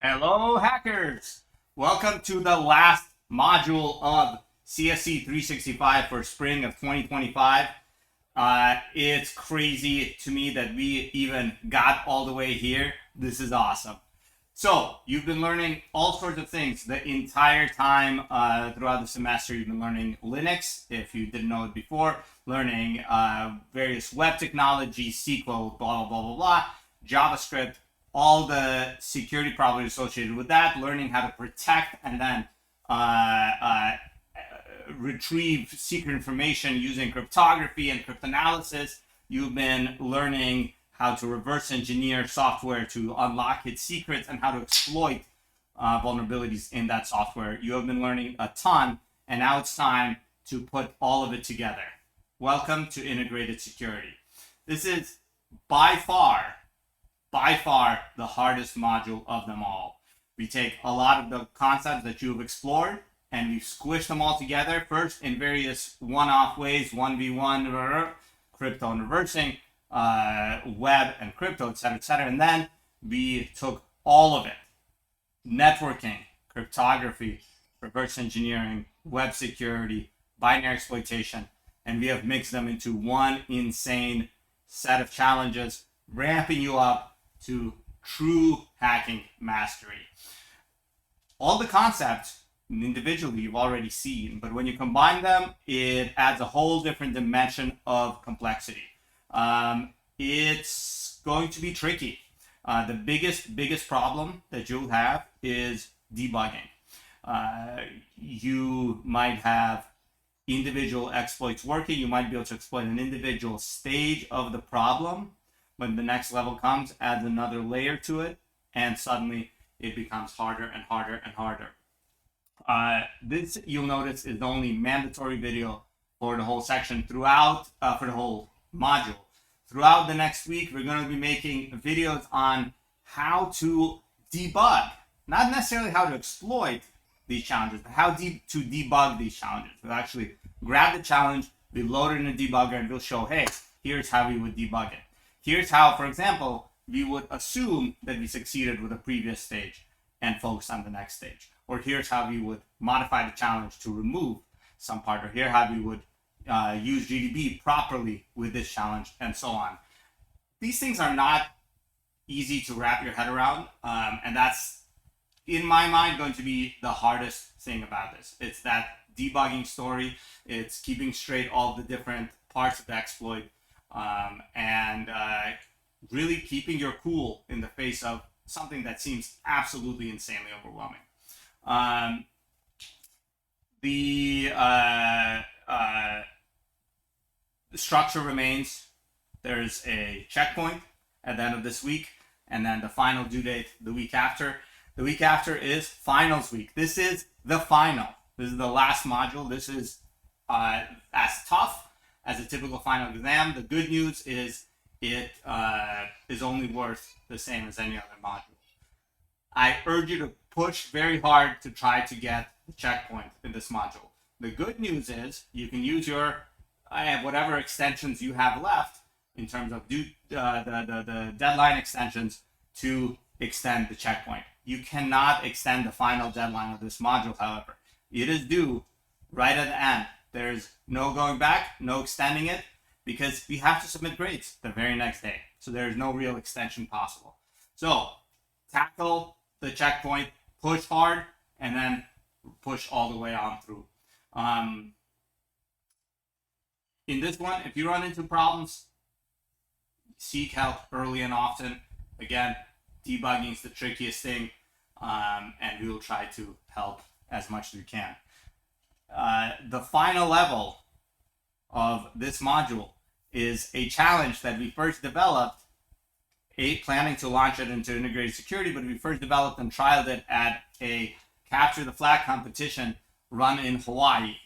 Hello, hackers! Welcome to the last module of CSE 365 for spring of 2025. It's crazy to me that we even got all the way here. This is awesome. So, you've been learning all sorts of things the entire time throughout the semester. You've been learning Linux, if you didn't know it before, learning various web technologies, SQL, blah, blah, blah, blah, blah, JavaScript, all the security problems associated with that, learning how to protect and then retrieve secret information using cryptography and cryptanalysis. You've been learning how to reverse engineer software to unlock its secrets and how to exploit vulnerabilities in that software. You have been learning a ton, and now it's time to put all of it together. Welcome to integrated security. This is by far the hardest module of them all. We take a lot of the concepts that you've explored and we've squished them all together, first in various one-off ways, 1v1, crypto and reversing, web and crypto, etc. And then we took all of it, networking, cryptography, reverse engineering, web security, binary exploitation, and we have mixed them into one insane set of challenges, ramping you up to true hacking mastery. All the concepts individually you've already seen, but when you combine them, it adds a whole different dimension of complexity. It's going to be tricky. The biggest problem that you'll have is debugging. You might have individual exploits working. You might be able to exploit an individual stage of the problem. When the next level comes, adds another layer to it, and suddenly it becomes harder and harder and harder. This, you'll notice, is the only mandatory video for the whole section throughout, for the whole module. Throughout the next week, we're going to be making videos on how to debug, not necessarily how to exploit these challenges, but how to debug these challenges. We'll actually grab the challenge, we load it in a debugger, and we'll show, hey, here's how we would debug it. Here's how, for example, we would assume that we succeeded with a previous stage and focus on the next stage. Or here's how we would modify the challenge to remove some part. Or here how we would use GDB properly with this challenge, and so on. These things are not easy to wrap your head around, and that's, in my mind, going to be the hardest thing about this. It's that debugging story. It's keeping straight all the different parts of the exploit. And really keeping your cool in the face of something that seems absolutely insanely overwhelming. The structure remains. There's a checkpoint at the end of this week, and then the final due date the week after. The week after is finals week. This is the final. This is the last module. This is as tough as a typical final exam. The good news is it is only worth the same as any other module. I urge you to push very hard to try to get the checkpoint in this module. The good news is you can use your whatever extensions you have left in terms of the deadline extensions to extend the checkpoint. You cannot extend the final deadline of this module, however. It is due right at the end. There's no going back, no extending it, because we have to submit grades the very next day. So there's no real extension possible. So tackle the checkpoint, push hard, and then push all the way on through. In this one, if you run into problems, seek help early and often. Again, debugging is the trickiest thing, and we will try to help as much as we can. The final level of this module is a challenge that we first developed, planning to launch it into integrated security, but we first developed and trialed it at a capture the flag competition run in Hawaii.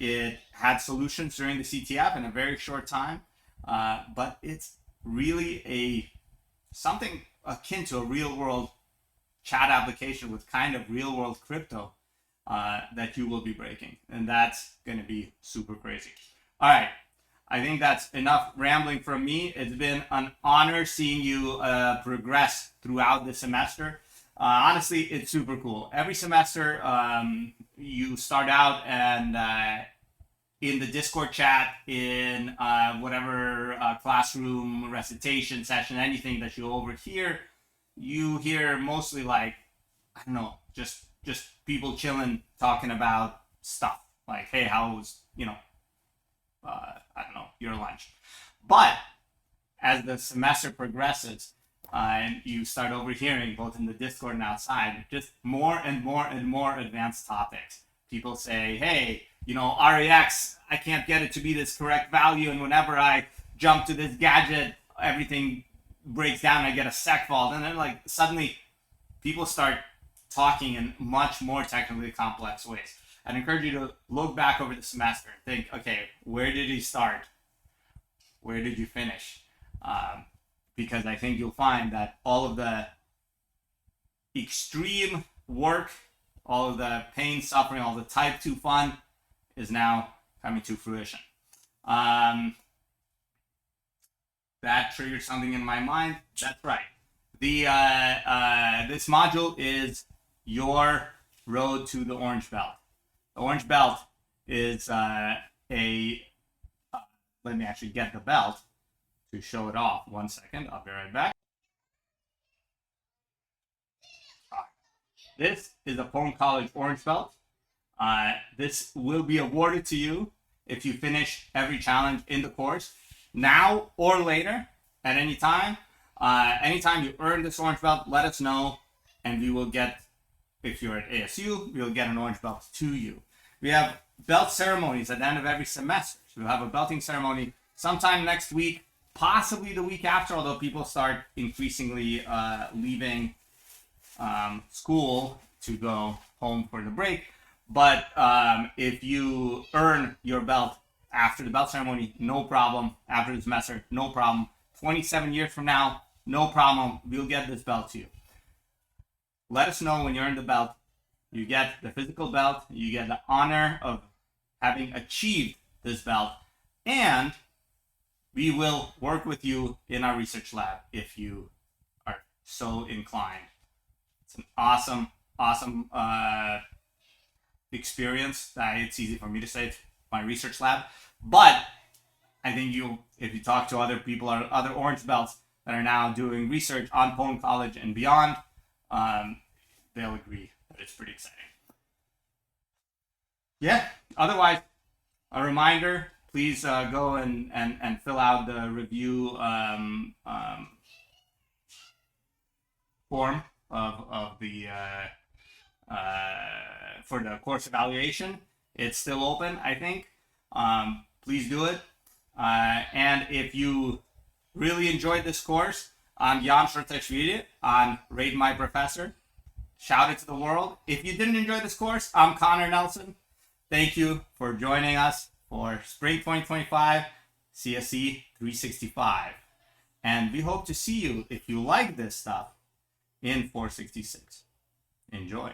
It had solutions during the CTF in a very short time, but it's really something akin to a real-world chat application with kind of real-world crypto that you will be breaking, and that's going to be super crazy. All right, I think that's enough rambling from me. It's been an honor seeing you progress throughout the semester. Honestly, it's super cool. Every semester, you start out and in the Discord chat, in whatever classroom recitation session, anything that you overhear, you hear mostly like, I don't know, just people chilling, talking about stuff like, hey, how was I don't know, your lunch. But as the semester progresses, and you start overhearing both in the Discord and outside, just more and more and more advanced topics. People say, hey, REX, I can't get it to be this correct value, and whenever I jump to this gadget, everything breaks down, I get a sec fault. And then like suddenly people start talking in much more technically complex ways. I'd encourage you to look back over the semester and think, okay, where did he start? Where did you finish? Because I think you'll find that all of the extreme work, all of the pain, suffering, all the type 2 fun is now coming to fruition. That triggered something in my mind. That's right. This module is your road to the orange belt. The orange belt is let me actually get the belt to show it off. 1 second, I'll be right back. This is a pwn.college orange belt. This will be awarded to you if you finish every challenge in the course, now or later, at any time. Anytime you earn this orange belt, let us know, and we will get, if you're at ASU, we will get an orange belt to you. We have belt ceremonies at the end of every semester. So we'll have a belting ceremony sometime next week, possibly the week after, although people start increasingly leaving school to go home for the break. But if you earn your belt after the belt ceremony, no problem. After the semester, no problem. 27 years from now, no problem. We'll get this belt to you. Let us know when you earn the belt. You get the physical belt. You get the honor of having achieved this belt. And we will work with you in our research lab if you are so inclined. It's an awesome experience. It's easy for me to say, it's my research lab. But I think if you talk to other people or other orange belts that are now doing research on pwn.college and beyond, they'll agree that it's pretty exciting. Yeah, otherwise, a reminder, please go and fill out the review form of the for the course evaluation. It's still open, I think. Please do it. And if you really enjoyed this course, I'm Jan Shortashvili on Rate My Professor. Shout it to the world. If you didn't enjoy this course, I'm Connor Nelson. Thank you for joining us for Spring 2025 CSE 365. And we hope to see you, if you like this stuff, in 466. Enjoy.